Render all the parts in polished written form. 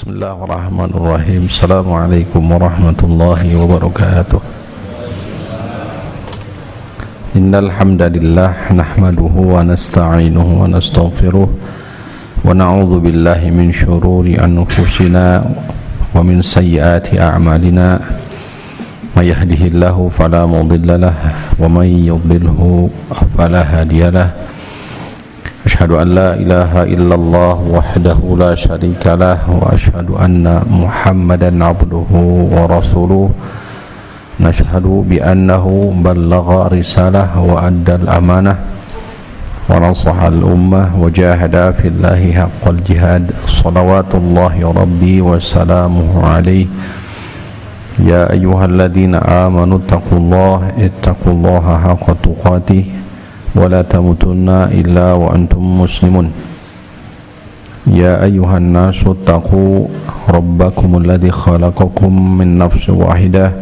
Bismillahirrahmanirrahim. Assalamualaikum warahmatullahi wabarakatuh. Innal hamdalillah nahmaduhu wa nasta'inuhu wa nastaghfiruh wa na'udzu billahi min syururi anfusina wa min sayyiati a'malina. May yahdihillahu fala mudilla lahu wa may yudlilhu fala hadiyalah. Asyhadu an la ilaha illallah wahdahu la syarika lah wa asyhadu anna Muhammadan abduhu wa rasuluh. Nashhadu bi annahu ballagha risalah wa addal amanah wa nasaha al ummah wa jahada fillahi haqqal jihad. Shalawatullahi rabbi wa salamuhu alaihi. Ya ayyuhalladzina amanu taqullaha haqqa tuqatih wa la tamutunna illa wa antum muslimun. Ya ayyuhan nasu taqu rabbakumul ladzi khalaqakum min nafsin wahidah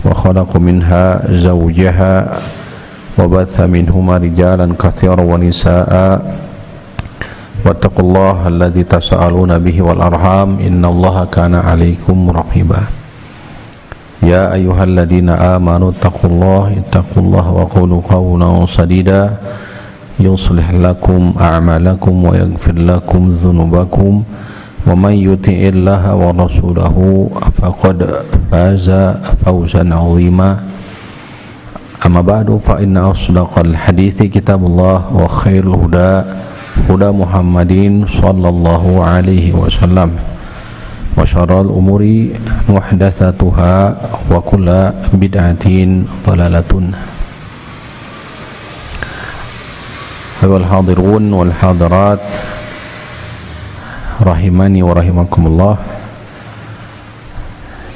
wa khalaqa minha zawjaha wa batha minhuma rijalan katsiran wa nisaa'a wattaqullaha alladzi tasaaluna bihi wal arham innallaha kana 'alaikum raqiba. Ya ayyuhalladzina amanu ittaqullaha wa qulu qawlan sadida yuslih lakum a'malakum wa yaghfir lakum dhunubakum wa may yuti'illaha wa rasulahu faqad faza fawzan 'azima. Amma ba'du, fa inna asdaqal hadithi kitabullah wa khairul huda Muhammadin sallallahu alaihi wasallam wa syarrul umuri muhdatsatuha wa kullu bid'atin dhalalatun. Wal hadirun wal hadirat rahimani wa rahimakumullah.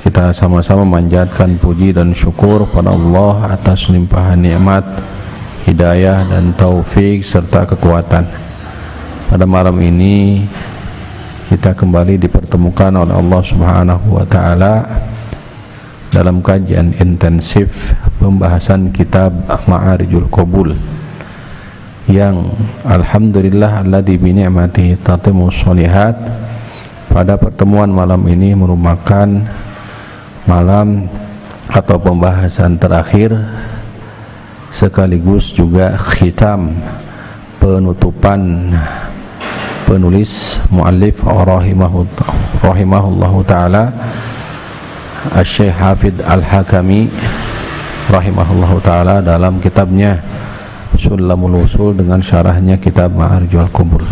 Kita sama-sama manjatkan puji dan syukur pada Allah atas limpahan nikmat, hidayah dan taufik serta kekuatan. Pada malam ini kita kembali dipertemukan oleh Allah Subhanahu wa taala dalam kajian intensif pembahasan kitab Ma'arijul Qabul yang alhamdulillah alladzi bi ni'matihi tatimmus sholihat. Pada pertemuan malam ini merupakan malam atau pembahasan terakhir sekaligus juga khitam penutupan penulis muallif rahimahullahu taala Asy-Syaikh Hafidz Al-Hakami rahimahullahu taala dalam kitabnya Sulamul Usul dengan syarahnya kitab Ma'arijul Qabul.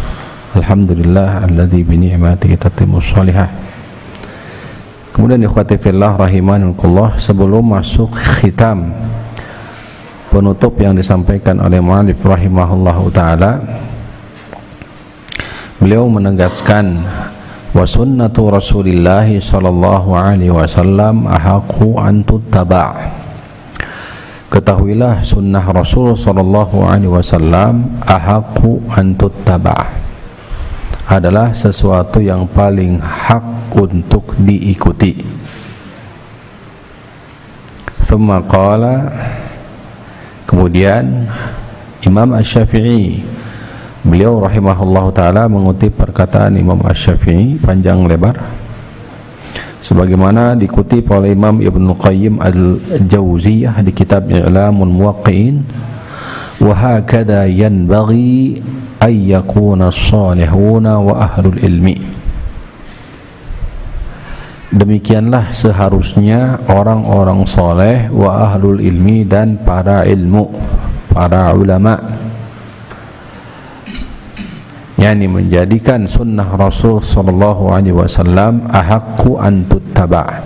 Alhamdulillah alladzi bi ni'matihi tatimmus sholihat. Kemudian ikhwati fillah rahimakumullah, sebelum masuk khitam penutup yang disampaikan oleh muallif rahimahullahu taala, beliau menegaskan wa sunnatu Rasulillahi sallallahu alaihi wasallam ahaqqu an tuttaba'. Ketahuilah sunnah Rasul sallallahu alaihi wasallam ahaqqu an tuttaba', adalah sesuatu yang paling hak untuk diikuti. Tsumma qala, kemudian Imam Asy-Syafi'i, beliau rahimahullahu taala mengutip perkataan Imam Asy-Syafi'i panjang lebar sebagaimana dikutip oleh Imam Ibnu Qayyim Al-Jauziyah di kitab I'lamul Muwaqqi'in, wa hakadha yanbaghi ay yakuna as-salihuna wa ahlul ilmi. Demikianlah seharusnya orang-orang saleh wa ahlul ilmi dan para ilmu, para ulama, yakni menjadikan sunnah Rasul sallallahu alaihi wasallam ahaqqu an tuttaba',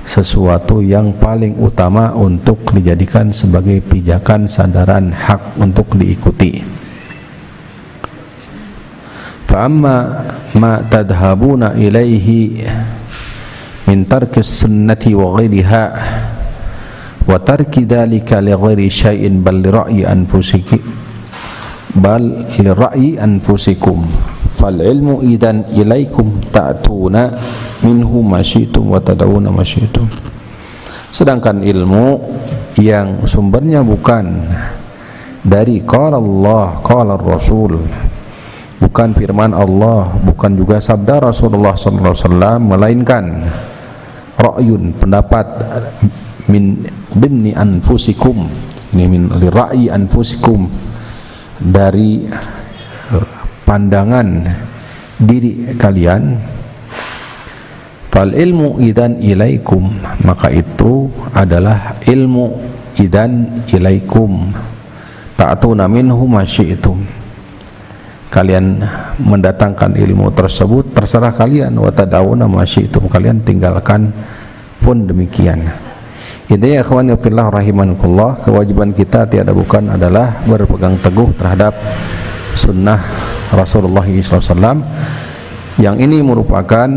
sesuatu yang paling utama untuk dijadikan sebagai pijakan sandaran hak untuk diikuti. Fa amma ma tadhhabuna ilaihi min tarki sunnati wa ghairiha wa tarki dhalika li ghairi syai'in bal li ra'yi anfusikum fal ilmu idan ilaikum ta'tuna minhu masyitum wa tadawuna masyitum. Sedangkan ilmu yang sumbernya bukan dari qala Allah qala Rasul bukan firman Allah, bukan juga sabda Rasulullah sallallahu alaihi wasallam, melainkan ra'yun, pendapat, min dimni anfusikum, ini min li ra'yi anfusikum, dari pandangan diri kalian. Fal ilmu idan ilaikum, maka itu adalah ilmu idan ilaikum, ta'tuna minhu ma syi'tum, kalian mendatangkan ilmu tersebut terserah kalian, wa tad'una ma syi'tum, kalian tinggalkan pun demikian. Intinya ikhwan fillah rahimakumullah, kewajiban kita tiada bukan adalah berpegang teguh terhadap sunnah Rasulullah SAW, yang ini merupakan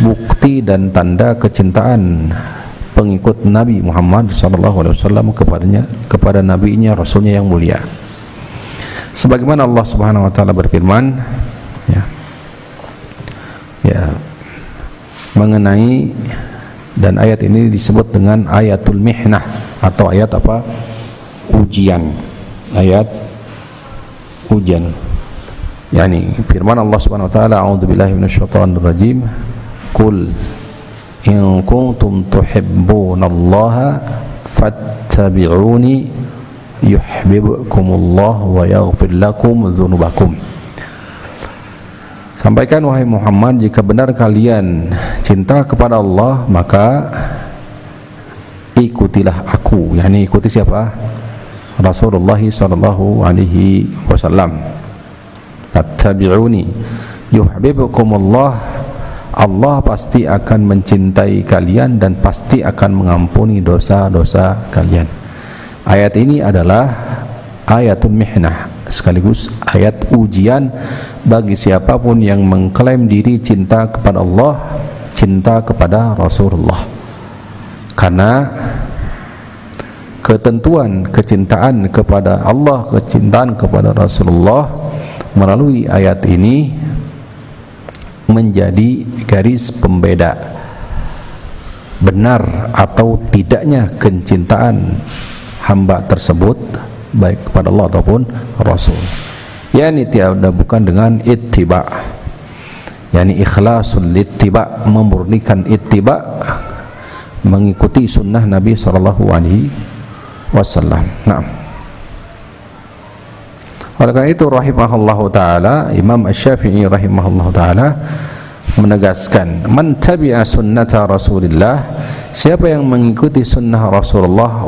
bukti dan tanda kecintaan pengikut Nabi Muhammad SAW kepada nabinya, rasulnya yang mulia. Sebagaimana Allah Subhanahu wa taala berfirman mengenai, dan ayat ini disebut dengan ayatul mihnah, atau ayat apa? Ujian. Ayat ujian. Yani firman Allah Subhanahu wa taala, a'udzubillahi minasyaitonir rajim, qul in kuntum tuhibbunallaha fattabi'uni yuhibbukumullah wa yaghfir lakum dzunubakum. Sampaikan wahai Muhammad, jika benar kalian cinta kepada Allah, maka ikutilah aku. Yani ikuti siapa? Rasulullah sallallahu alaihi wasallam. Fattabi'uni yuhibbukumullah, Allah pasti akan mencintai kalian dan pasti akan mengampuni dosa-dosa kalian. Ayat ini adalah ayatul mihnah, sekaligus ayat ujian bagi siapapun yang mengklaim diri cinta kepada Allah, cinta kepada Rasulullah. Karena ketentuan kecintaan kepada Allah, kecintaan kepada Rasulullah melalui ayat ini menjadi garis pembeda benar atau tidaknya kecintaan hamba tersebut baik kepada Allah ataupun Rasul. Yani tiada bukan dengan ittiba, yani ikhlasul ittiba, memurnikan ittiba, mengikuti sunnah Nabi sallallahu alaihi wasallam. Nah, oleh karena itu rahimahullahu taala, Imam Asy-Syafi'i rahimahullahu taala menegaskan, man tabi'a sunnata Rasulillah, siapa yang mengikuti sunnah Rasulullah,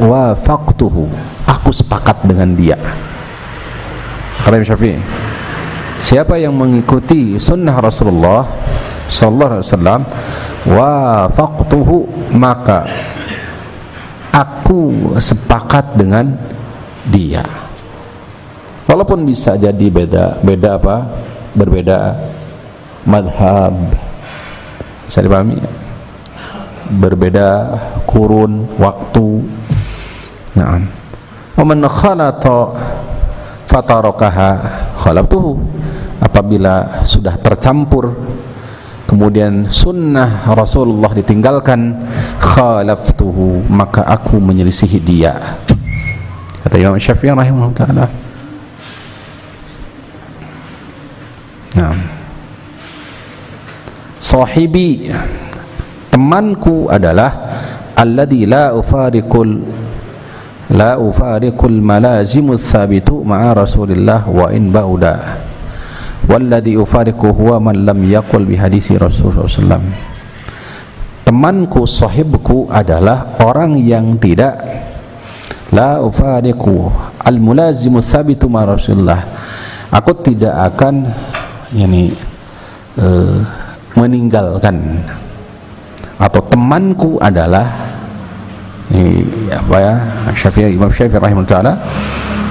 wa faqtuhu, aku sepakat dengan dia. Kata Imam Syafi'i, siapa yang mengikuti sunnah Rasulullah sallallahu alaihi wasallam, wa faqtuhu, maka aku sepakat dengan dia. Walaupun bisa jadi berbeda madhab, bisa dipahami, berbeda kurun waktu. Nah, wa man khalata fatarakaha khalaftuhu, apabila sudah tercampur kemudian sunnah Rasulullah ditinggalkan, khalaftuhu, maka aku menyelisihi dia. Kata Imam Syafi'i rahimahullah taala. Nah, sahibi, temanku adalah alladzi la ufariqul malazimu tsabitu ma'a Rasulillah wa in ba'uda, walladzi ufariqu huwa man lam yaqul bi hadisi Rasulullah sallallahu. Temanku, sahibku adalah orang yang tidak, la ufariqu al mulazimu tsabitu ma'a Rasulillah, aku tidak akan meninggalkan, atau temanku adalah Imam Syafi'i rahimahullah,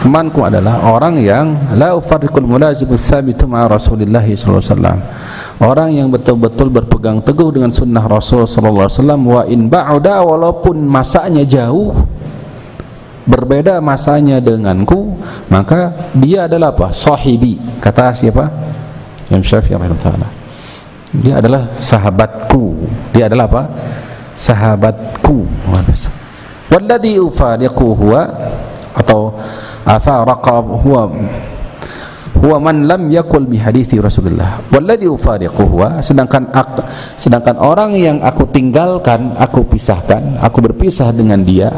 temanku adalah orang yang la ufarriqul mulazimu tsabitu ma'a Rasulillah sallallahu alaihi wasallam, orang yang betul-betul berpegang teguh dengan sunnah Rasul sallallahu alaihi wasallam, wa in ba'da, walaupun masanya jauh, berbeda masanya denganku, maka dia adalah apa? Sahibi. Kata siapa? Imam Syafi'i rahimahullah, dia adalah sahabatku, dia adalah apa? Sahabatku. Walladzi ufariqu huwa, atau afaraqa huwa huwa man lam yaqul bi hadithi Rasulullah walladhi ufariquhu, sedangkan orang yang aku tinggalkan, aku pisahkan, aku berpisah dengan dia,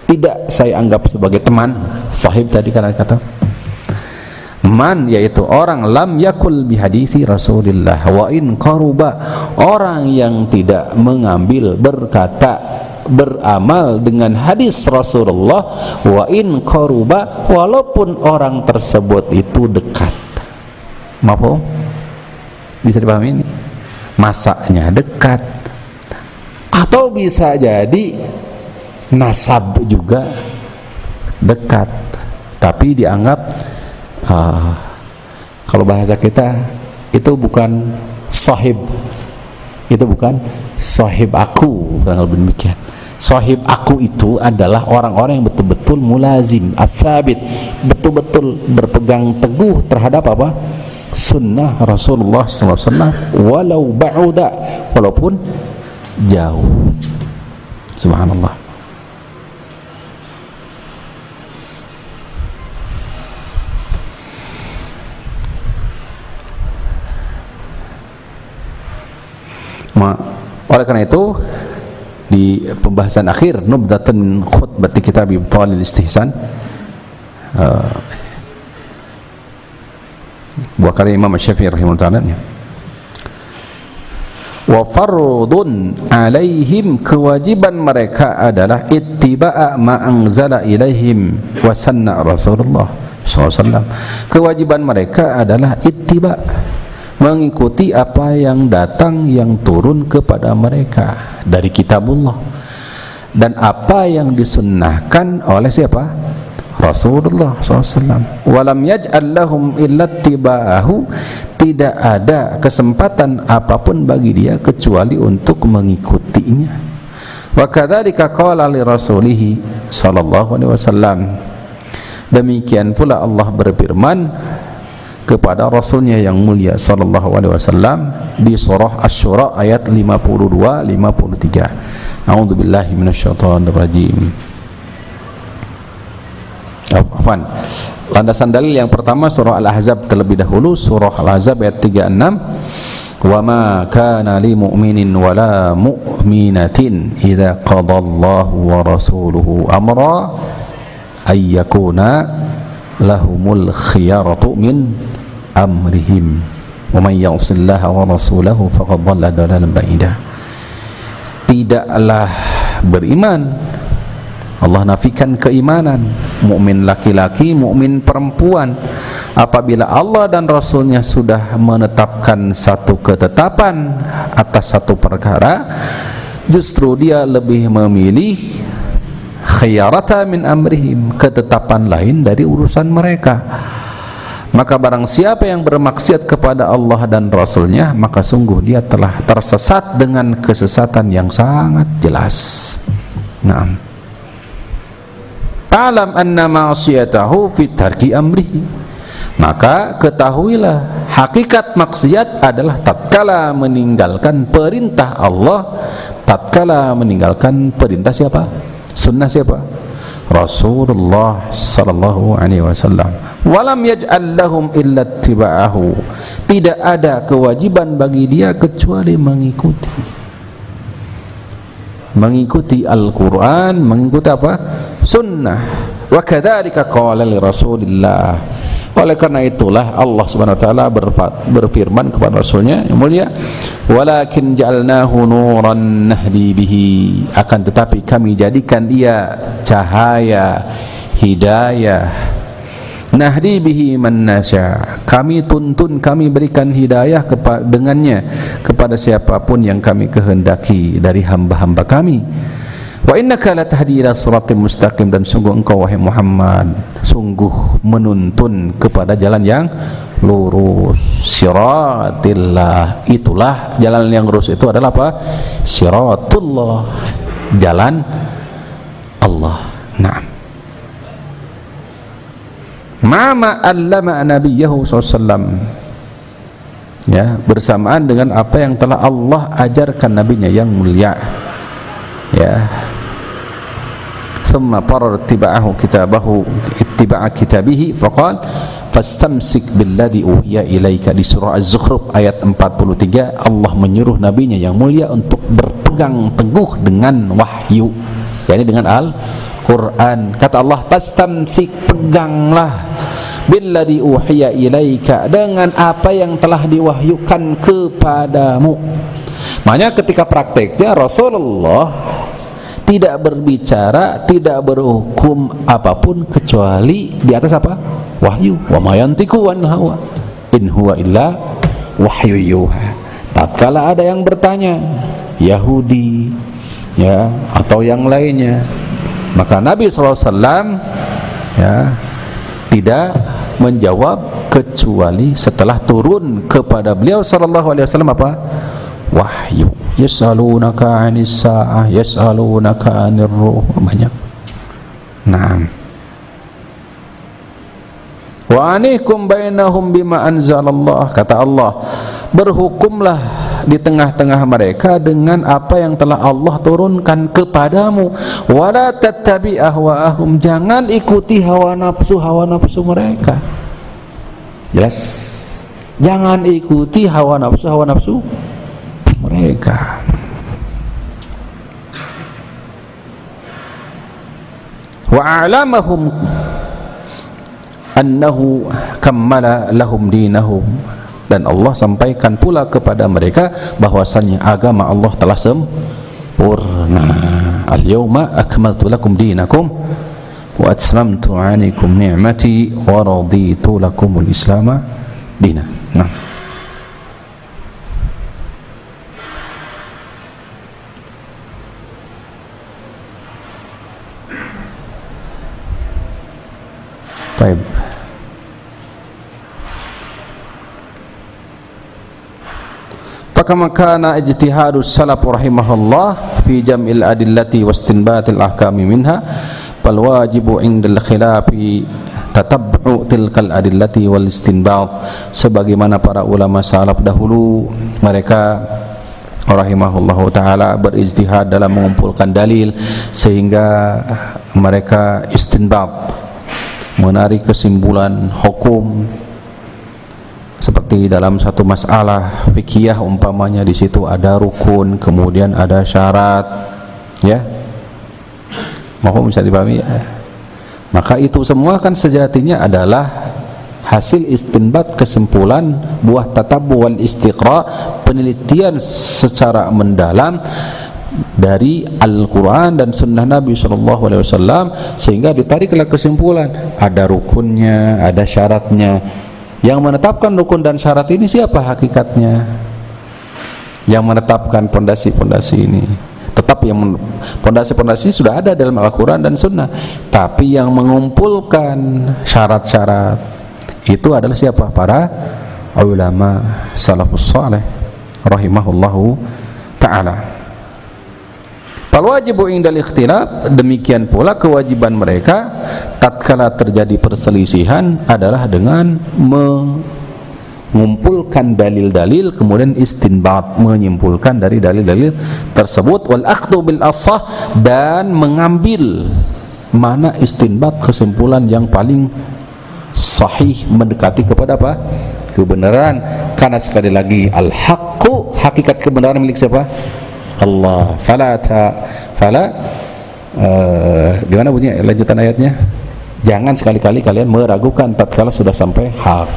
tidak saya anggap sebagai teman. Sahib tadi kan kata man, yaitu orang lam yakul bihadithi Rasulillah wa in qaruba, orang yang tidak mengambil, berkata, beramal dengan hadis Rasulullah, wa in qaruba, walaupun orang tersebut itu dekat. Mafhum? Bisa dipahami ini? Masaknya dekat, atau bisa jadi nasab juga dekat, tapi dianggap kalau bahasa kita itu bukan sahib, itu bukan sahib aku, kurang lebih demikian. Sahib aku itu adalah orang-orang yang betul-betul mulazim, ats-tsabit, betul-betul berpegang teguh terhadap apa? Sunnah Rasulullah SAW, walau ba'uda, walaupun jauh. Subhanallah. Oleh karena itu, di pembahasan akhir nubdatan min khutbati kitab Ibtalil Istihsan, buah karya Imam Syafi'i rahimahullah, wa fardun alaihim, kewajiban mereka adalah ittiba'a ma anzala ilaihim wa sanna Rasulullah SAW. Kewajiban mereka adalah ittiba', mengikuti apa yang datang, yang turun kepada mereka dari kitabullah, dan apa yang disunnahkan oleh siapa? Rasulullah SAW. Walam yaj'al lahum illa tiba'ahu, tidak ada kesempatan apapun bagi dia kecuali untuk mengikutinya. Wa kadzalika qala li rasulih sallallahu alaihi wasallam, demikian pula Allah berfirman kepada Rasulnya yang mulia sallallahu alaihi wasallam di surah Asy-Syura ayat 52-53. A'udzubillahi minasyaitonir rajim. Afwan. Landasan dalil yang pertama surah Al-Ahzab terlebih dahulu, surah Al-Ahzab ayat 36. Wa ma kana li mu'minin wala mu'minatin idza qadallahu wa rasuluhu amra ay yakuna lahumul khiyaratu min amrihim wa man ya'sillaha wa rasulahu faqad dhalla dhalalan ba'ida. Tidaklah beriman, Allah nafikan keimanan, mukmin laki-laki, mukmin perempuan, apabila Allah dan Rasulnya sudah menetapkan satu ketetapan atas satu perkara, justru dia lebih memilih khiyarata min amrihim, ketetapan lain dari urusan mereka. Maka barang siapa yang bermaksiat kepada Allah dan Rasulnya, maka sungguh dia telah tersesat dengan kesesatan yang sangat jelas. Naam. Ta'lam anna ma'siyatahu fi tarki amrihi, maka ketahuilah hakikat maksiat adalah tatkala meninggalkan perintah Allah, tatkala meninggalkan perintah siapa? Sunnah siapa? Rasulullah sallallahu alaihi wasallam. Walam yaj'al lahum illa ittiba'ahu, tidak ada kewajiban bagi dia kecuali mengikuti Al-Quran, mengikuti apa? Sunnah. Wa kadzalika qala li Rasulillah, oleh karena itulah Allah Subhanahu wa taala berfirman kepada Rasulnya yang mulia, walakin ja'alnahu nuran nahdi bihi, akan tetapi kami jadikan dia cahaya hidayah, nahdi bihi man nasya, kami tuntun, kami berikan hidayah dengannya kepada siapapun yang kami kehendaki dari hamba-hamba kami. Wa innaka latahdi ila siratal mustaqim, dan sungguh engkau wahai Muhammad sungguh menuntun kepada jalan yang lurus. Siratillah, itulah jalan yang lurus, itu adalah apa? Siratullah, jalan Allah. Naam. Ma'ama allama nabiyahu sallallahu, ya, bersamaan dengan apa yang telah Allah ajarkan nabinya yang mulia, ya. Thumma qarar ittiba'ahu kitabahu ittiba'a kitabihi faqal, fastamsik billadzi uhiya ilaika, di surah Az-Zukhruf ayat 43 Allah menyuruh nabinya yang mulia untuk berpegang teguh dengan wahyu, yakni dengan Al-Quran. Kata Allah, fastamsik, peganglah, billadzi uhiya ilaika, dengan apa yang telah diwahyukan kepadamu. Makanya ketika prakteknya Rasulullah tidak berbicara, tidak berhukum apapun kecuali di atas apa? Wahyu. Wa ma yantiqu anil hawa in huwa illa wahyu yuha. Tatkala ada yang bertanya, Yahudi ya atau yang lainnya, maka Nabi SAW ya tidak menjawab kecuali setelah turun kepada beliau sallallahu alaihi wasallam apa? Wahyu. Yas'alunaka 'anis sa'ah, yas'alunaka 'anir ruh, banyak. Naam. Wa anikum bainahum bima anzalallah, kata Allah, berhukumlah di tengah-tengah mereka dengan apa yang telah Allah turunkan kepadamu. Wala tattabi ahwa'ahum, jangan ikuti hawa nafsu mereka. Jelas? Jangan ikuti hawa nafsu mereka. Wa a'lamahum annahu kammala lahum dinahum, dan Allah sampaikan pula kepada mereka bahwasanya agama Allah telah sempurna. Al-yawma akmaltu lakum dinakum wa atmamtu 'alaikum ni'mati wa raditu lakumul islama dinan. Nah, baik. Fakama kana ijtihadus salaf rahimahullah fi jam'il adillati wastinbatil ahkami minha, fal wajibu 'indal khilafi tatabbu tilkal adillati wal istinbat, sebagaimana para ulama salaf dahulu mereka rahimahullahu taala berijtihad dalam mengumpulkan dalil sehingga mereka istinbat, menarik kesimpulan hukum. Seperti dalam satu masalah fikih umpamanya, di situ ada rukun, kemudian ada syarat, ya, mohon bisa dipahami ya. Maka itu semua kan sejatinya adalah hasil istinbat, kesimpulan, buah tatabbu wal istiqra, penelitian secara mendalam dari Al-Quran dan Sunnah Nabi SAW, sehingga ditariklah kesimpulan, ada rukunnya, ada syaratnya. Yang menetapkan rukun dan syarat ini siapa hakikatnya? Yang menetapkan pondasi-pondasi ini. Tetap yang pondasi-pondasi sudah ada dalam Al-Quran dan Sunnah, tapi yang mengumpulkan syarat-syarat itu adalah siapa? Para ulama salafus saleh rahimahullahu ta'ala. Fal wajibu indal ikhtilaf, demikian pula kewajiban mereka tatkala terjadi perselisihan adalah dengan mengumpulkan dalil-dalil, kemudian istinbat, menyimpulkan dari dalil-dalil tersebut, wal akhdhu bil asah, dan mengambil mana istinbat, kesimpulan yang paling sahih, mendekati kepada apa? Kebenaran. Karena sekali lagi al-haqqu, hakikat kebenaran milik siapa? Allah. Gimana bunyi lanjutan ayatnya? Jangan sekali-kali kalian meragukan tatkala sudah sampai hak.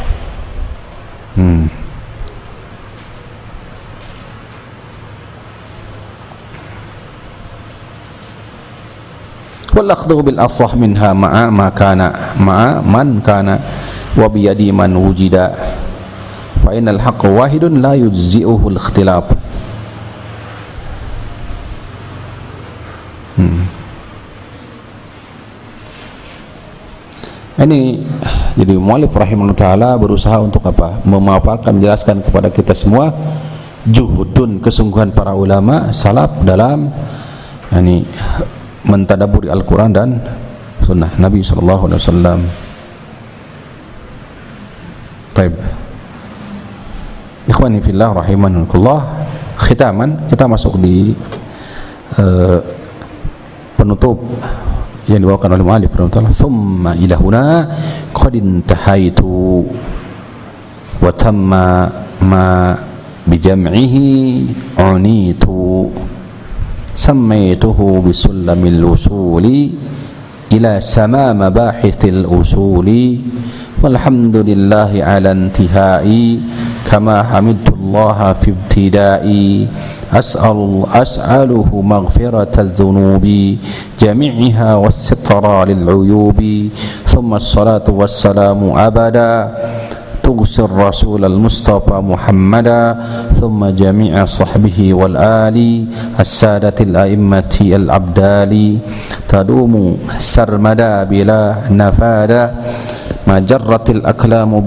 Wal akhdhu bil asah minha ma'a ma kana ma'a man kana wa bi yadi man wujida, fa innal haqqa wahidun la yujzi'uhu al ikhtilaf. Ini jadi muallif rahimahullah taala berusaha untuk apa? Memaparkan, menjelaskan kepada kita semua juhudun, kesungguhan para ulama salaf dalam mentadabburi Al-Quran dan Sunnah Nabi sallallahu alaihi wasallam. Baik. Ikhwani fillah rahimakumullah, khitaman kita masuk di penutup yang dibawakan oleh mu'alif rahimahullah, thumma ila huna qad intahaitu wa tamma ma bijam'ihi unitu sammaituhu bisullamil usuli ila sama mabahithil usuli walhamdulillahi ala intihai kama hamidullah fi ibtidai as'aluhu maghfirataz dhunubi jami'iha was-sitra lil uyubi thumma as-salatu was-salamu abada tughsir rasul al-mustafa muhammada thumma jami'a sahbihi wal ali as-sadatil a'immati al-abdali tadumu sarmada bila nafada majarratil aklamu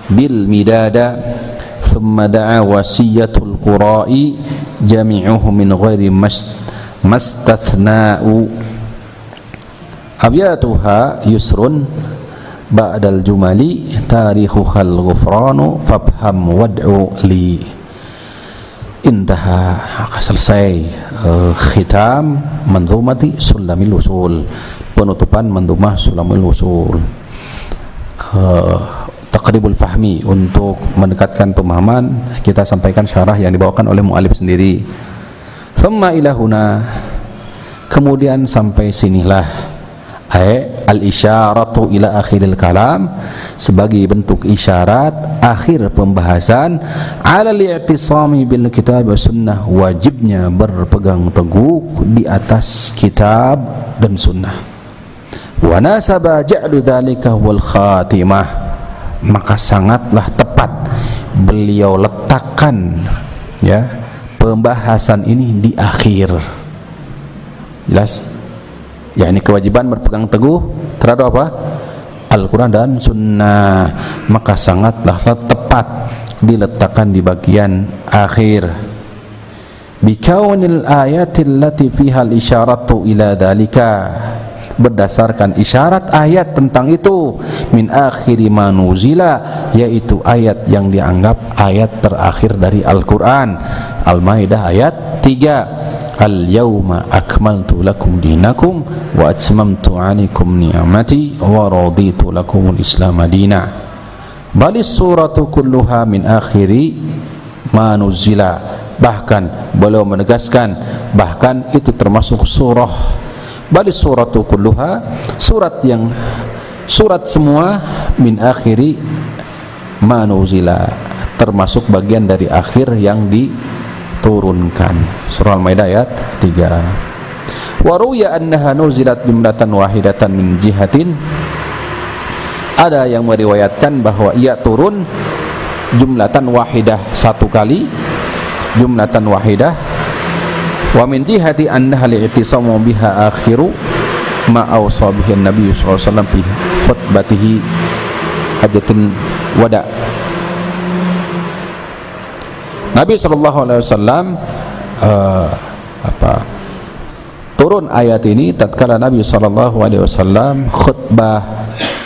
bil midada thumma da'a wasiyatul qura'i jami'uhu min ghairi mastathna'u abyatuha yusrun ba'dal jumali tarikhuhal ghufranu fabham wad'u li. Intaha, selesai khitam manzumati Sulamil Usul, penutupan manzumah Sulamil Usul. Taqribul fahmi, untuk mendekatkan pemahaman kita sampaikan syarah yang dibawakan oleh mu'alif sendiri. Thumma ilahuna, kemudian sampai sinilah al-isyaratu ila akhiril kalam, sebagai bentuk isyarat akhir pembahasan ala li'tisami bil kitab wa sunnah, wajibnya berpegang teguh di atas kitab dan sunnah. Wa nasaba ja'lu dzalika wal khatimah, maka sangatlah tepat beliau letakkan ya pembahasan ini di akhir. Jelas? yakni kewajiban berpegang teguh terhadap apa? Al-Quran dan Sunnah, maka sangatlah tepat diletakkan di bagian akhir. Bikaunil ayatil lati fiha al-isyaratu ila dhalika, berdasarkan isyarat ayat tentang itu, min akhiri manuzila, yaitu ayat yang dianggap ayat terakhir dari Al-Quran. Al-Maidah ayat 3, Al-yawma akmaltu lakum dinakum wa atmamtu 'alaikum ni'mati wa raditu lakumul Islam madina. Balis suratu kulluha min akhiri ma nuzila, bahkan beliau menegaskan bahkan itu termasuk surah. Balis suratu kulluha, surat semua min akhiri ma nuzila, termasuk bagian dari akhir yang diturunkan. Surah Al-Maidah ayat 3. Wa ruya annaha nuzilat jumlatan wahidatan min jihatin, ada yang meriwayatkan bahwa ia turun jumlatan wahidah, satu kali jumlatan wahidah. Wa min jihati annaha li'tisamu biha akhiru ma awsa bihi Nabi sallallahu alaihi wasallam fi khutbatihi hajatul wada. Nabi sallallahu alaihi wasallam turun ayat ini tatkala Nabi sallallahu alaihi wasallam khutbah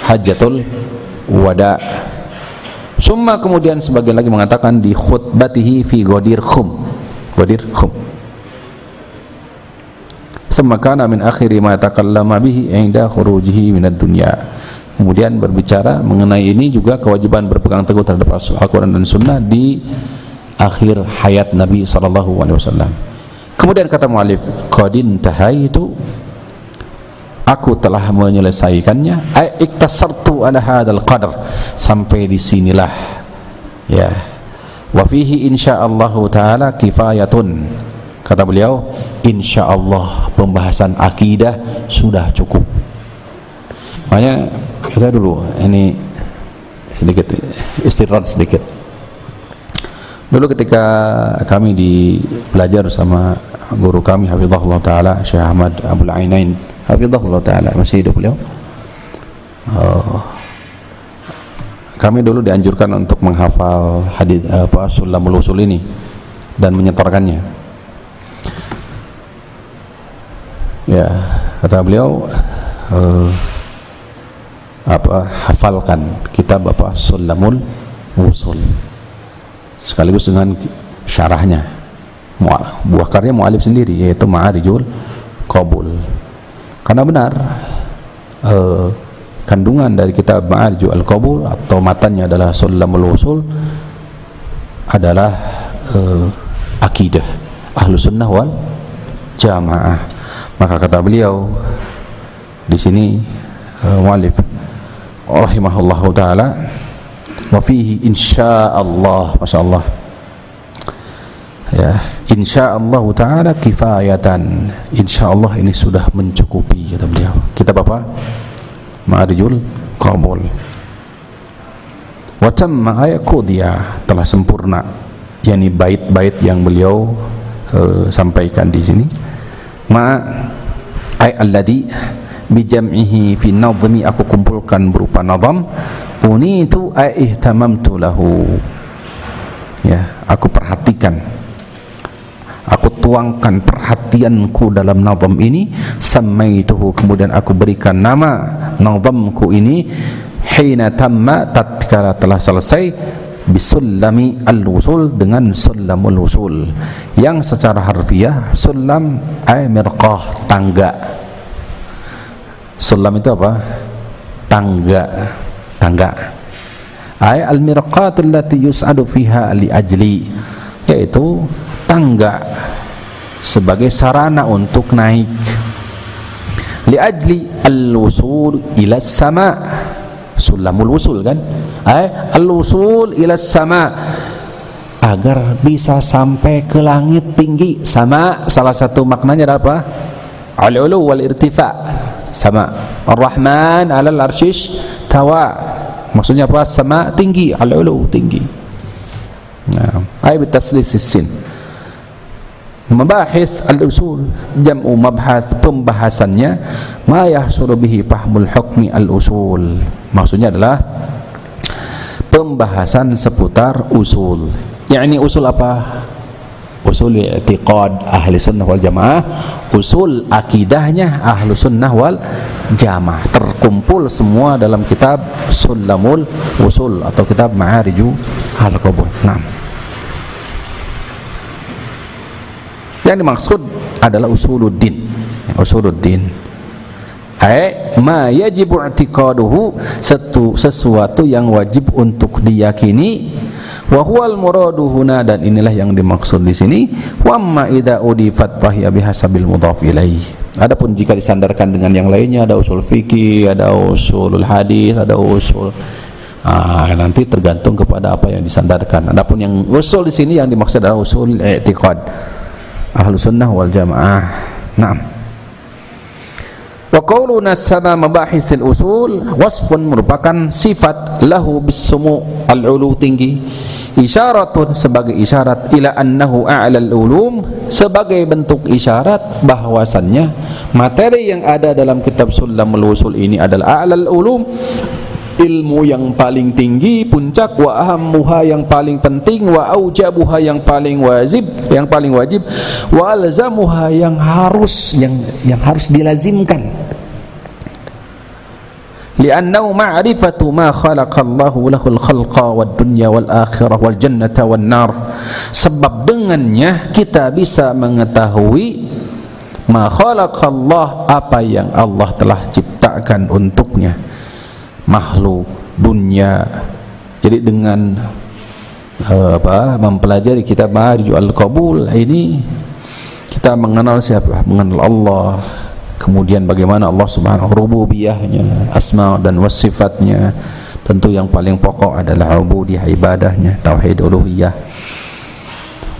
hajatul wada. Summa, kemudian sebagian lagi mengatakan di khutbatihi fi Ghadir Khum. Summa kana min akhiri ma takallama bihi inda khurujihi minad dunya. Kemudian berbicara mengenai ini juga kewajiban berpegang teguh terhadap Al-Quran dan Sunnah di akhir hayat Nabi sallallahu alaihi wasallam. Kemudian kata mu'alif, qadin tahaitu, aku telah menyelesaikannya, ai iktasartu ala hadzal qadar, sampai di sinilah ya. Wa fihi insyaallah taala kifayatun, kata beliau, insyaallah pembahasan akidah sudah cukup. Makanya saya dulu ini sedikit istirahat sedikit. Dulu ketika kami belajar sama guru kami hafizahullah taala Syekh Ahmad Abul Ainain hafizahullah taala, masih hidup beliau, kami dulu dianjurkan untuk menghafal hadis Sulamul Usul ini dan menyetorkannya. Ya, kata beliau, hafalkan kitab Sulamul Usul sekaligus dengan syarahnya, buah karya mu'alif sendiri, yaitu Ma'arijul Qabul. Karena benar kandungan dari kitab Ma'arij al-Qabul atau matanya adalah Sulamul Usul adalah akidah Ahlus Sunnah wal Jamaah. Maka kata beliau di sini muallif rahimahullahu taala, wa fihi insyaallah, masyaallah ya, insyaallah taala kifayatan, insyaallah ini sudah mencukupi, kata beliau. Kitab apa? Ma'arijul Qabul. Wa tamma ayaqudiya, telah sempurna, yakni bait-bait yang beliau sampaikan di sini. Ma ay alladhi bijam'ihi fi nadhmi, aku kumpulkan berupa nazam, unitu ay ihtamamtu lahu, ya, aku perhatikan, aku tuangkan perhatianku dalam nazam ini, samaituhu, kemudian aku berikan nama nazamku ini, hina tamma, tatkala telah selesai, bisullami al-usul, dengan sulamul usul, yang secara harfiah sulam ay mirqah, tangga. Sulam itu apa? Tangga, tangga. Ay al-mirqatul lati yus'adu fiha li ajli, yaitu tangga sebagai sarana untuk naik, li ajli al-usul ila sama, sulamul usul kan, ay al-usul ila sama, agar bisa sampai ke langit tinggi. Sama salah satu maknanya adalah apa? Al-ulu wal irtifa. Sama Ar-Rahman 'alal arsyish tawa, maksudnya apa? Sama tinggi, al-ulu tinggi. Nah, ay bitaslis sin. Mabahith al-usul jam'u mabhath, pembahasannya ma yahsulu bihi fahmul hukmi al-usul, maksudnya adalah pembahasan seputar usul. Yakni usul apa? Usul i'tiqad ahli sunnah wal jamaah, usul akidahnya ahli sunnah wal jamaah, terkumpul semua dalam kitab Sulamul Usul atau kitab Ma'arij al-Qabul. Nah, yang dimaksud adalah usuluddin. Usuluddin ay ma yajibu i'tiqaduhu, sesuatu yang wajib untuk diyakini, wa huwal muradu huna, dan inilah yang dimaksud di sini. Wa amma idza udifat fahiya bihasabil mudhaf ilaih. Adapun jika disandarkan dengan yang lainnya, ada usul fikih, ada usulul hadis, ada usul, nanti tergantung kepada apa yang disandarkan. Adapun yang usul di sini yang dimaksud adalah usul i'tiqad Ahlus Sunnah wal Jamaah. Naam. Wa qauluna sama mabahisil usul wasfun, merupakan sifat, lahu bisumu al-ulu, tinggi, isyaratun, sebagai isyarat, ila annahu a'lal ulum, sebagai bentuk isyarat bahwasannya materi yang ada dalam kitab Sulamul Usul ini adalah a'lal ulum, ilmu yang paling tinggi, puncak, wa ahammuha, yang paling penting, wa aujabuha, yang paling wajib, wa alzamuha, yang harus dilazimkan. Li'annahu ma'rifatu ma khalaqallahu lahul khalqa wad dunya wal akhirah wal jannata wan nar, sebab dengannya kita bisa mengetahui ma khalaqallah, apa yang Allah telah ciptakan untuknya, makhluk dunia. Jadi dengan mempelajari kitab Ma'arij al-Qabul ini kita mengenal siapa? Mengenal Allah, kemudian bagaimana Allah subhanahu rububiyahnya, asma dan wasifatnya. Tentu yang paling pokok adalah ubudiyah, ibadahnya, tauhid uluhiyah,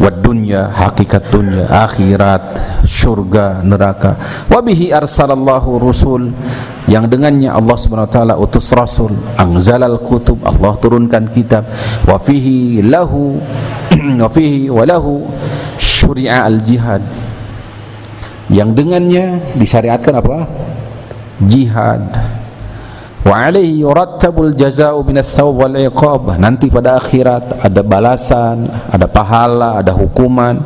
wad dunya, hakikat dunya, akhirat, surga, neraka. Wa bihi arsalallahu rusul, yang dengannya Allah Subhanahu wa taala utus rasul, anzalal kutub, Allah turunkan kitab. Wa fihi lahu wa fihi wa lahu syuri'a al jihad, yang dengannya disyariatkan apa? Jihad. Wa alaihi yurattabul jazaa'u minats thawab wal iqab, nanti pada akhirat ada balasan, ada pahala, ada hukuman.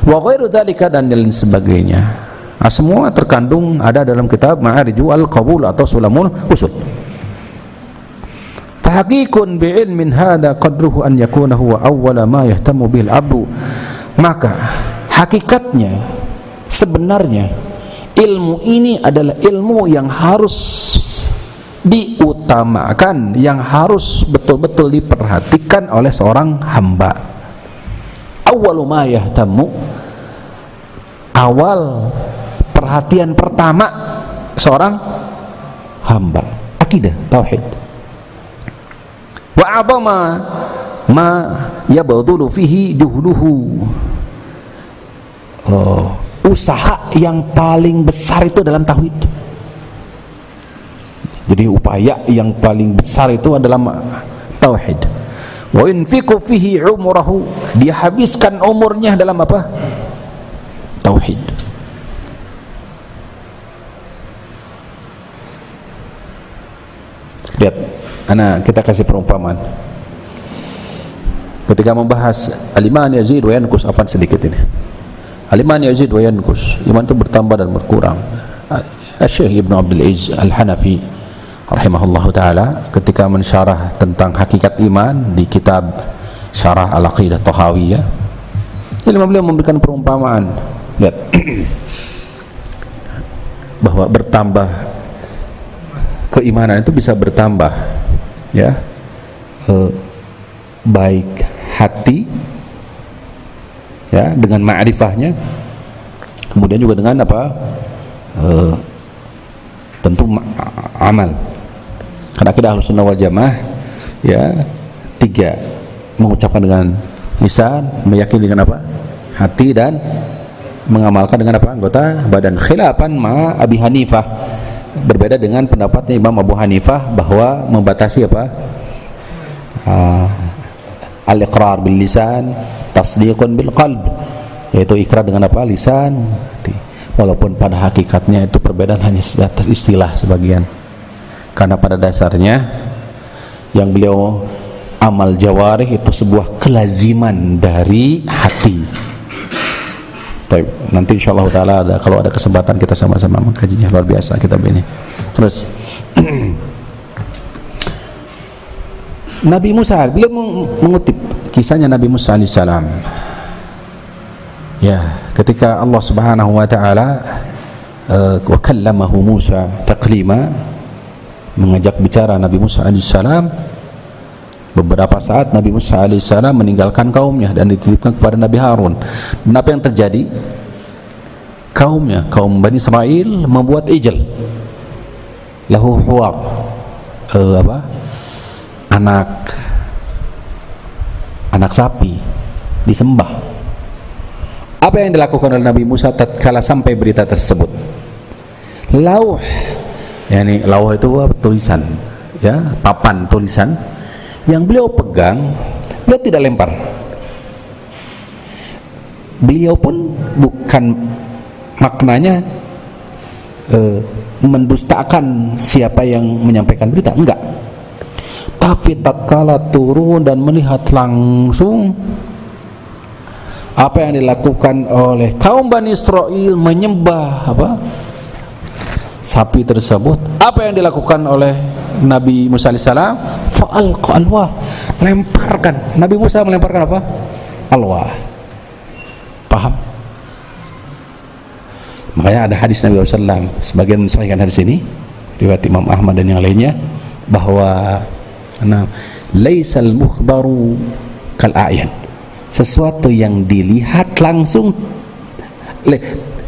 Wa ghairu dzalika, dan lain sebagainya. Semua terkandung ada dalam kitab Ma'arij al-Qabul atau Sulamul Usul. Tahqiqun bi'ilmin hadha qadruhu an yakuna huwa awwala ma yahtamu bil abdu, maka hakikatnya, sebenarnya ilmu ini adalah ilmu yang harus diutamakan, yang harus betul-betul diperhatikan oleh seorang hamba. Awwalu ma yahtammu, awal perhatian pertama seorang hamba, akidah, tauhid. Wa a'zama ma yabdhulu fihi juhduhu, usaha yang paling besar itu dalam tauhid. Jadi upaya yang paling besar itu adalah tauhid. Wa yunfiqu fihi umrahu, dia habiskan umurnya dalam apa? Tauhid. Lihat, kita kasih perumpamaan. Ketika membahas al-iman yazid wa yanqus, afan sedikit ini. Al-iman yazid wa yanqus, iman itu bertambah dan berkurang. Syekh Ibnu Abdul Aziz Al-Hanafi rahimahullahu taala ketika mensyarah tentang hakikat iman di kitab Syarah Al-Aqidah Tahawiyah, beliau memberikan perumpamaan. Lihat, bahwa bertambah keimanan itu bisa bertambah, ya, baik hati, ya, dengan ma'rifahnya, kemudian juga dengan apa, tentu amal. Karena kita Ahlussunnah wal Jamaah, ya, 3, mengucapkan dengan lisan, meyakini dengan apa, hati, dan mengamalkan dengan apa, anggota badan. Khilafan ma Abi Hanifah, berbeda dengan pendapatnya Imam Abu Hanifah bahwa membatasi apa, al-iqrar bil lisan, tasdiqun bil qalb, yaitu ikrar dengan apa, lisan, hati. Walaupun pada hakikatnya itu perbedaan hanya sebatas istilah sebagian, karena pada dasarnya yang beliau amal jawarih itu sebuah kelaziman dari hati. Nanti insyaallah taala kalau ada kesempatan kita sama-sama mengkajinya, luar biasa kitab ini. Terus Nabi Musa, beliau mengutip kisahnya Nabi Musa alaihissalam. Ya, ketika Allah Subhanahu wa taala wa kallamahu Musa taklima, mengajak bicara Nabi Musa alaihissalam. Beberapa saat Nabi Musa alaihissalam meninggalkan kaumnya dan dititipkan kepada Nabi Harun. Dan apa yang terjadi? Kaumnya, kaum Bani Israel, membuat ijl, lahu huwar, anak sapi disembah. Apa yang dilakukan oleh Nabi Musa tatkala sampai berita tersebut? Lauh, yakni lauh itu tulisan, ya, papan tulisan yang beliau pegang, beliau tidak lempar. Beliau pun bukan maknanya mendustakan siapa yang menyampaikan berita, enggak. Tapi tatkala turun dan melihat langsung apa yang dilakukan oleh kaum Bani Israel, menyembah apa, sapi tersebut, apa yang dilakukan oleh Nabi Musa alaihissalam, fa'alqa alwah, lemparkan. Nabi Musa melemparkan apa? Alwah. Paham? Makanya ada hadis Nabi SAW, sebagian mensahihkan hadis ini, riwayat Imam Ahmad dan yang lainnya, bahwa laisal mukhbaru kal a'yan, sesuatu yang dilihat langsung,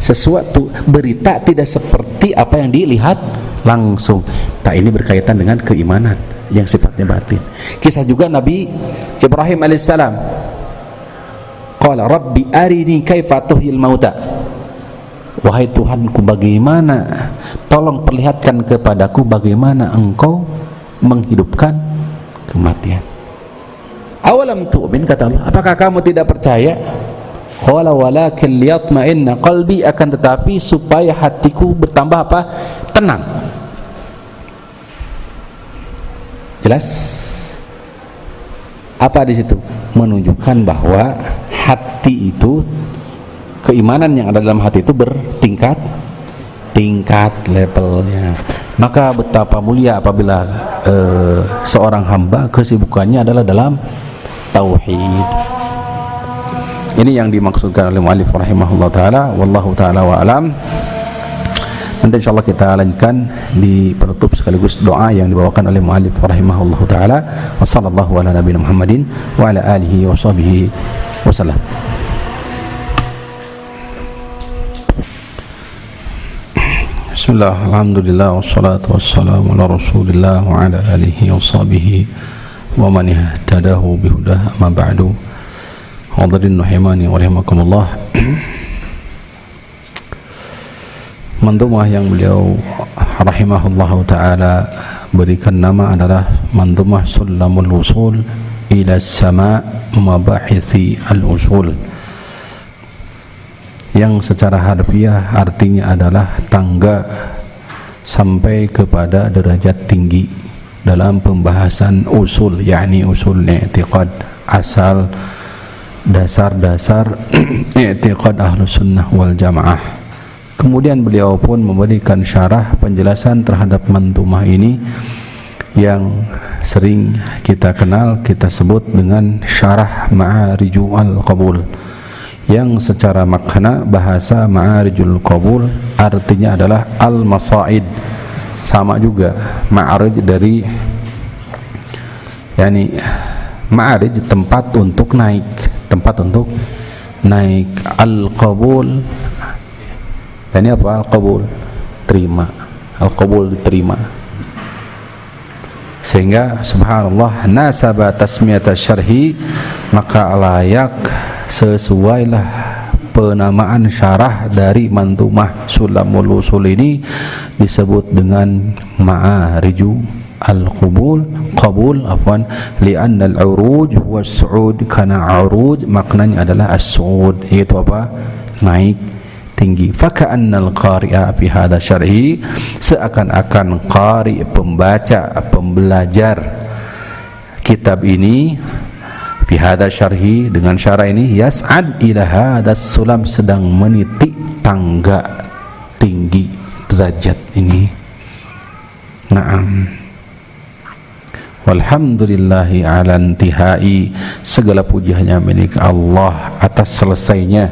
sesuatu berita tidak seperti apa yang dilihat langsung. Tak, ini berkaitan dengan keimanan yang sifatnya batin. Kisah juga Nabi Ibrahim alaihissalam, qala rabbi arini kaifa tuhyil mauta, wahai Tuhanku, bagaimana, tolong perlihatkan kepadaku bagaimana engkau menghidupkan kematian. Awalam tu'min, kata Allah, apakah kamu tidak percaya? Qala walakin liyatma'inna qalbi, akan tetapi supaya hatiku bertambah apa? Tenang. Jelas? Apa di situ? Menunjukkan bahwa hati itu, keimanan yang ada dalam hati itu bertingkat levelnya. Maka betapa mulia apabila seorang hamba kesibukannya adalah dalam tauhid. Ini yang dimaksudkan oleh muallif rahimahullah taala. Wallahu taala wa alam. Nanti insyaallah kita lanjutkan di penutup sekaligus doa yang dibawakan oleh muallif rahimahullahu taala. Wa sallallahu ala nabiyina Muhammadin wa ala alihi wa sahbihi wasallam. Bismillah, alhamdulillah, wassalatu wassalamu ala rasulillah wa ala alihi wa sahbihi wa man ihtadahu bihudah, amma ba'du. Hadirin rahimani wa rahimakumullah. Mandumah yang beliau rahimahullahu ta'ala berikan nama adalah Mandumah Sulamul Usul ila Sama' Mabahithi Al-Usul, yang secara harfiah artinya adalah tangga sampai kepada derajat tinggi dalam pembahasan usul, yakni usul i'tiqad, asal dasar-dasar i'tiqad Ahlus Sunnah wal Jamaah. Kemudian beliau pun memberikan syarah penjelasan terhadap mantumah ini yang sering kita kenal, kita sebut dengan syarah Ma'arijul Qabul, yang secara makna bahasa Ma'arijul Qabul artinya adalah al-masaid. Sama juga ma'arij dari, yani ma'arij tempat untuk naik, tempat untuk naik. Al-qabul, yani apa? Al-qabul, terima. Al-qabul, diterima. Sehingga subhanallah, nasaba tasmiyata syarhi, maka layak, sesuailah penamaan syarah dari mantumah Sulamul Usul ini disebut dengan Ma'ariju Al-Qabul, afwan, li'anna al-uruj huwa as-su'ud, karena uruj maknanya adalah as-su'ud, yaitu apa? Naik tinggi. Faka'annal qari'a fi hadha syarhi, seakan-akan qari, pembaca, pembelajar kitab ini, fi hadha syarhi, dengan syarah ini, yas'ad ila hadha sulam, sedang meniti tangga tinggi derajat ini. Naam. Walhamdulillahi ala intihai, segala puji hanya milik Allah atas selesainya,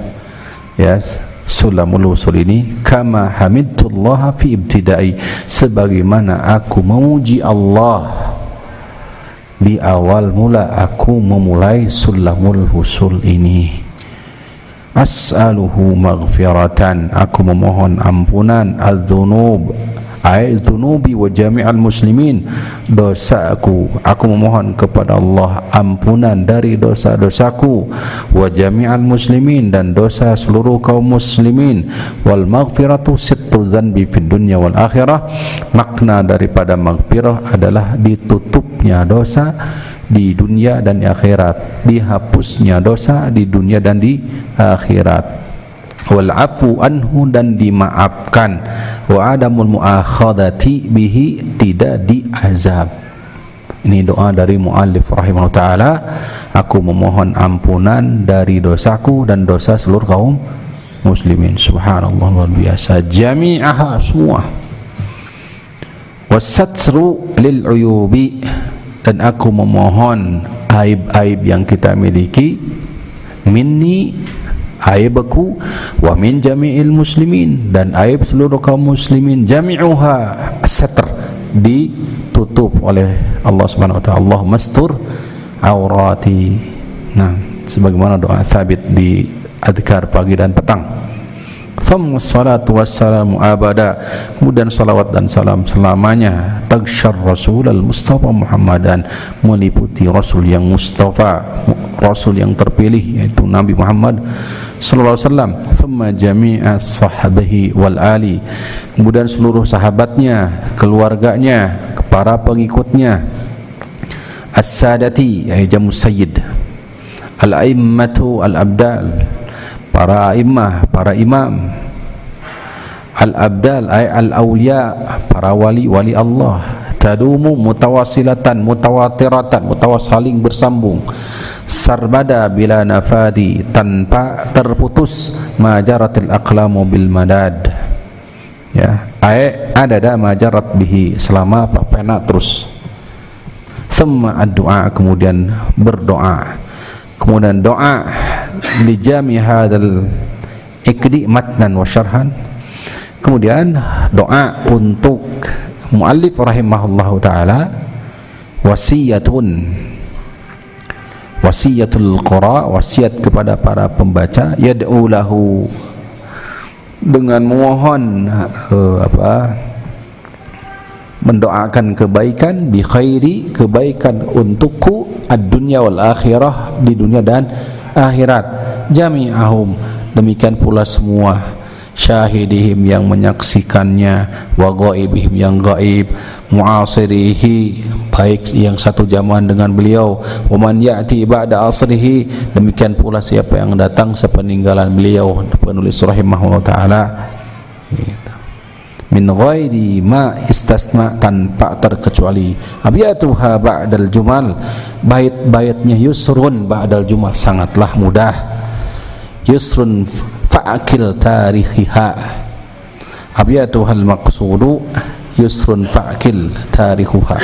yes, Sulamul Usul ini. Kama hamidullah fi ibtidai, sebagaimana aku memuji Allah di awal mula aku memulai Sulamul Usul ini. As'aluhu maghfiratan, aku memohon ampunan, az-dzunub ay dzunubi wa jami'al muslimin, dosaku, aku memohon kepada Allah ampunan dari dosa-dosaku, wa jami'al muslimin, dan dosa seluruh kaum muslimin, wal maghfiratu sittu dzanbi fid dunya wal akhirah, makna daripada maghfirah adalah ditutupnya dosa di dunia dan di akhirat, dihapusnya dosa di dunia dan di akhirat, wal afu anhu, dan dimaafkan, wa adamul muakhadati bihi, tidak diazab. Ini doa dari muallif rahimahullah taala, aku memohon ampunan dari dosaku dan dosa seluruh kaum muslimin. Subhanallah, luar biasa, jami'aha, semua. Wasatru lil uyubi, dan aku memohon aib-aib yang kita miliki, minni, aibku, wa min jami'il muslimin, dan aib seluruh kaum muslimin, jami'uha as-satr, ditutup oleh Allah Subhanahu wa ta'ala. Allah mastur aurati. Nah, sebagaimana doa thabit di adhkar pagi dan petang. Thumma salatu wassalamu abada, kemudian salawat dan salam selamanya, tagsyar rasul al-mustafa Muhammadan, meliputi rasul yang mustafa, rasul yang terpilih, yaitu Nabi Muhammad sallallahu alaihi wasallam. Thumma jami'a sahabihi wal ali, kemudian seluruh sahabatnya, keluarganya, para pengikutnya, as-sadati, yaitu jamu sayyid, al-aimmatu al-abdal, para imam, para imam, al-abdal ay al-awliya, para wali-wali Allah, tadumu mutawasilatan mutawatiratan, mutawasaling bersambung, sarbada bila nafadi, tanpa terputus, majaratil aqlamu bil madad, ya, ay adada majarat bihi, selama pena terus. Thumma ad-du'a, kemudian berdoa, kemudian doa li jami hadzal ikdi matnan wa syarhan, Kemudian doa untuk muallif rahimahullahu taala, wasiyatul qura, wasiat kepada para pembaca, yad'u lahu, dengan memohon mendoakan kebaikan, bi khairi, kebaikan untukku, ad-dunya wal akhirah, di dunia dan akhirat, jami'ahum, demikian pula semua, syahidihim, yang menyaksikannya, wa ghaibihim, yang gaib, muasirihi, baik yang satu zaman dengan beliau, wa man ya'ti ba'da asrihi, demikian pula siapa yang datang sepeninggalan beliau. Penulis rahimahullah taala, min ghairi ma istasna, tanpa terkecuali, abiyatuha ba'dal jumal, bait-baitnya yusrun ba'dal jumal, sangatlah mudah, yusrun fa'akil tarikhiha, abiyatuhal maqsudu yusrun fa'akil tarikhuha,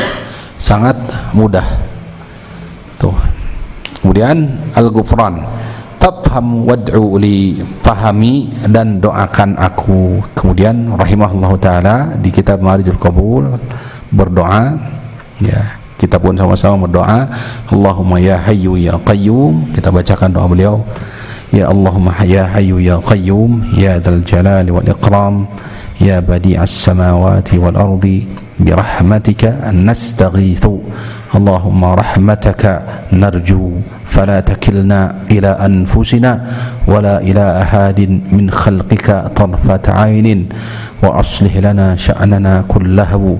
sangat mudah tuh. Kemudian al-ghufran, tafham wad'u li, pahami dan doakan aku. Kemudian rahimahullahu taala di kitab Marijul Qabul berdoa, ya, kita pun sama-sama berdoa, Allahumma ya hayyu ya qayyum, kita bacakan doa beliau, ya Allahumma ya hayyu ya qayyum, ya dzal jalali wal ikram, ya badi'as samawati wal ardi, birahmatika nastaghithu, Allahumma rahmataka narju, fala takilna ila anfusina wala ila ahadin min khalqika tarfat aynin, wa aslih lana sya'nana kullahu,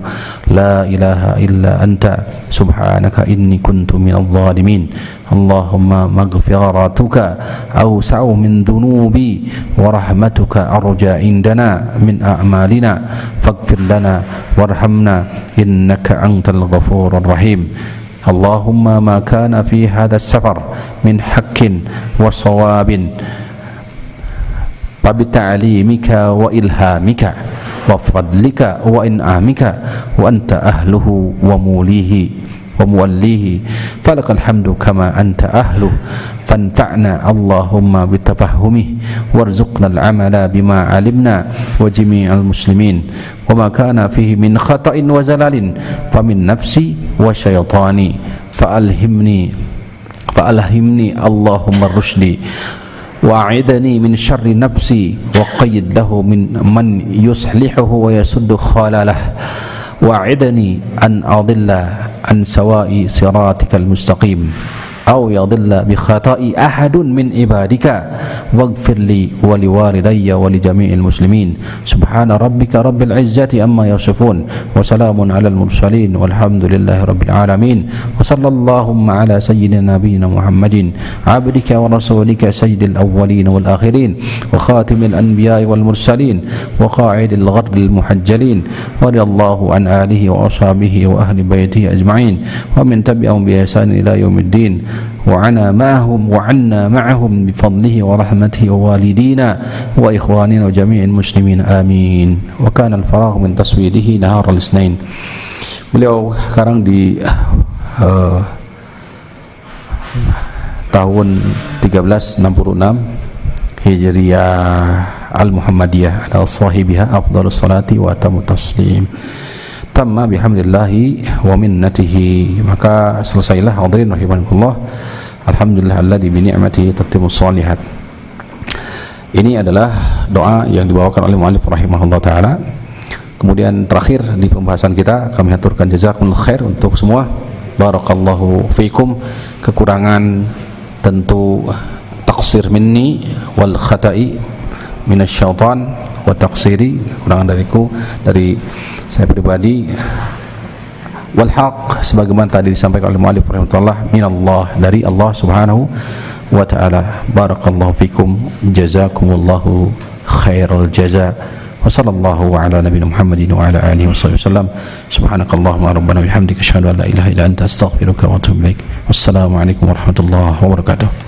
la ilaha illa anta subhanaka inni kuntu minadh dhalimin, Allahumma maghfiratuka awsa'u min dhunubi wa rahmatuka arja indana min a'malina, faghfir lana warhamna innaka antal ghafurur rahim. Allahumma ma kana fi hadha as-safar min haqqin wa sawabin fabita'limika wa ilhamika wa fadlika wa in'amika wa anta ahluhu wa mulihi wa muwallihi, falakal hamdu kama anta ahluh, fanfa'na Allahumma bitafahhumihi warzuqna al-amala bima alimna wa jami'al muslimin, wa ma kana fihi min khata'in wa zalalin famin nafsi wa syaitani, fa'alhimni Allahumma rushdi, wa'idani min syarri nafsi wa qayyid lahu min man yuslihuhu wa yasuddu khalalah, wa'idani an adilla an sawa'i siratikal mustaqim aw yadilla bi khata'i ahadun min ibadika, waghfir li wa liwalidayya wa li jami'il muslimin, subhana rabbika rabbil izzati amma yasifun, wa salamun alal mursalin walhamdulillahi rabbil alamin, wa sallallahu ala sayyidina nabiyyina Muhammadin abdika wa rasulika sayyidil awwalin wal akhirin wa khatimil anbiya'i wal mursalin wa qa'idil ghadril muhajjalin, wa radiyallahu an alihi wa ashabihi wa ahli baitihi ajma'in wa min tabi'ahum bi ihsan ila yaumiddin, وعنا معهم بفضله ورحمته ووالدينا وإخواننا وجميع المسلمين آمين. وكان الفراغ من تصويره نهار الاثنين. Beliau sekarang di tahun 1366 Hijriyah Al-Muhammadiyah, ala sahibiha afdhalus salati wa atamu taslim, tamma bihamdillahi wa minnatihi. Maka selesailah hadirin rahimakumullah, alhamdulillah alladzi bi ni'matihi tatimmus shalihat. Ini adalah doa yang dibawakan oleh muallif rahimahullah taala. Kemudian terakhir di pembahasan kita, kami haturkan jazakumullah khair untuk semua, barakallahu fikum. Kekurangan tentu taqsir minni wal khata'i minasyaitan wa taqsiri, kekurangan dariku, dari saya pribadi, wal haq sebagaimana tadi disampaikan oleh muallif rahimahullah, minallah, dari Allah subhanahu wa ta'ala. Barakallahu fikum, jazakumullahu khairal jaza, wa sallallahu ala nabiyina Muhammadin wa ala alihi wasallam. Subhanakallahumma rabbana bihamdika asyhadu an la ilaha illa anta astaghfiruka wa atubu ilaik. Wassalamu alaikum warahmatullahi wabarakatuh.